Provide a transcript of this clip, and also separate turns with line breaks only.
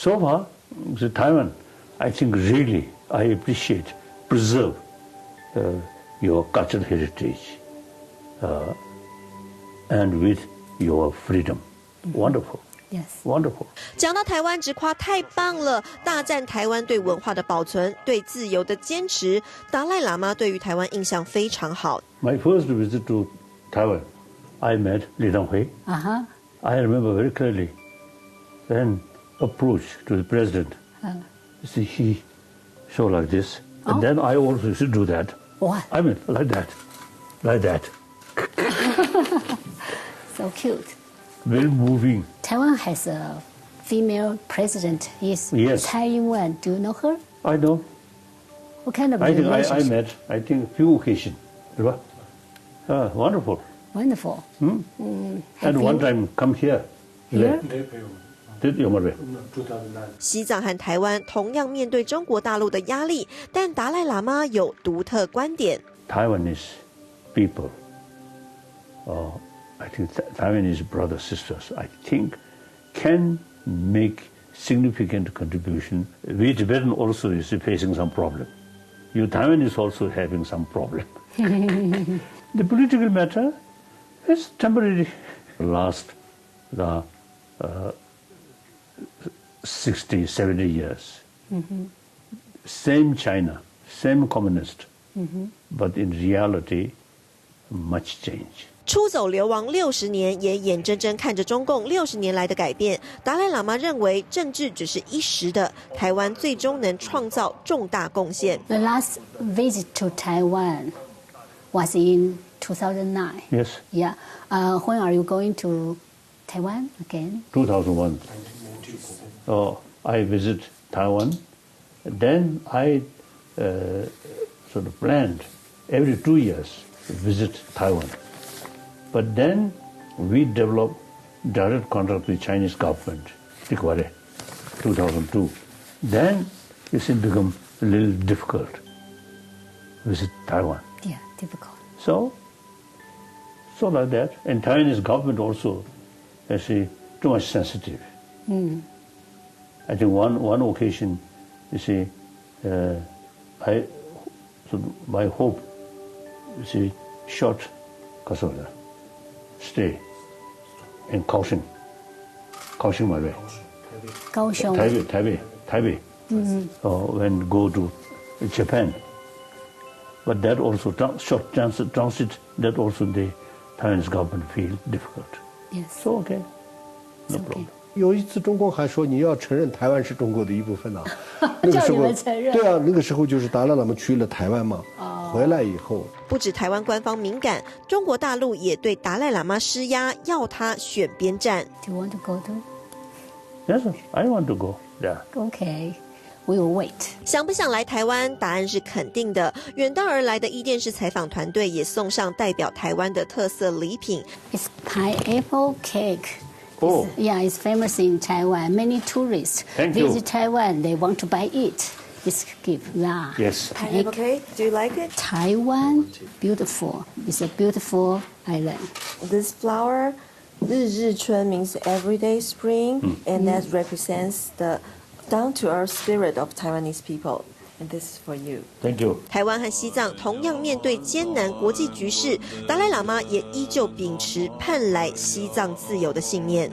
So far, the Taiwan, I think really I appreciate, preserve your cultural heritage and with your freedom. Wonderful.
Yes.
Wonderful.
讲到台湾，直夸太棒了，大赞台湾对文化的保存、对自由的坚持。达赖喇嘛对于台湾印象非常好。
My first visit to Taiwan, I met Li Denghui. I remember very clearly. Then approach to the president. See, he show like this, and then I also should do that.
What?
I mean, like that, like that.
So cute.
Very moving.
Taiwan has a female president. Is
Yes.
Tsai Ing-wen. Do you know her?
I know.
What kind of
I think I
relationship?
met. I think few occasions. Wonderful.
Wonderful.
And one time come here.
Here?
Did you remember?
西藏和台湾同样面对中国大陆的压力，但达赖喇嘛有独特观点。
Taiwanese people, I think Taiwanese brothers, sisters, I think can make significant contribution. We Tibetan also is facing some problem. You Taiwan is also having some problem. The political matter is temporary. Last the 60, 70 years. Same China, same communist, but in reality, much change.
出走流亡60年，也眼睁睁看着中共60年来的改变。达赖喇嘛认为，政治只是一时的，台湾最终能创造重大贡献。
The last visit to Taiwan was in 2009.
Yes.
Yeah. When are you going to Taiwan again?
2001. I visit Taiwan. Then I sort of planned every 2 years to visit Taiwan. But then we developed direct contact with Chinese government, 2002. Then it become a little difficult to visit Taiwan.
Yeah, difficult.
So like that. And Taiwanese government also is too much sensitive. I think one occasion, you see, my hope, you see, short Kasola, stay in Kaohsiung, my way.
Kaohsiung.
Taipei. When go to Japan. But that also, short transit, that also the Taiwanese government feel difficult.
Yes.
So okay, no problem.
有一次，中共还说你要承认台湾是中国的一部分呢。那个时
叫你
候，
们承认
对啊，那个时候就是达赖喇嘛去了台湾嘛。回来以后，
不止台湾官方敏感，中国大陆也对达赖喇嘛施压，要他选边站。
Do you want to go to?
Yes, I want to go. Yeah.
Okay, we will wait.
想不想来台湾？答案是肯定的。远道而来的伊甸市采访团队也送上代表台湾的特色礼品。
It's pineapple cake.
Oh.
Yeah, it's famous in Taiwan. Many tourists
Thank you.
visit Taiwan. They want to buy it. It's gift. Yeah.
Yes.
Pineapple cake, do you like it?
Taiwan, beautiful. It's a beautiful island.
This flower, 日日春 means everyday spring, and that represents the down-to-earth spirit of Taiwanese people. And this is for you.
Thank you.
台湾和西藏同样面对艰难国际局势，达赖喇嘛也依旧秉持盼来西藏自由的信念。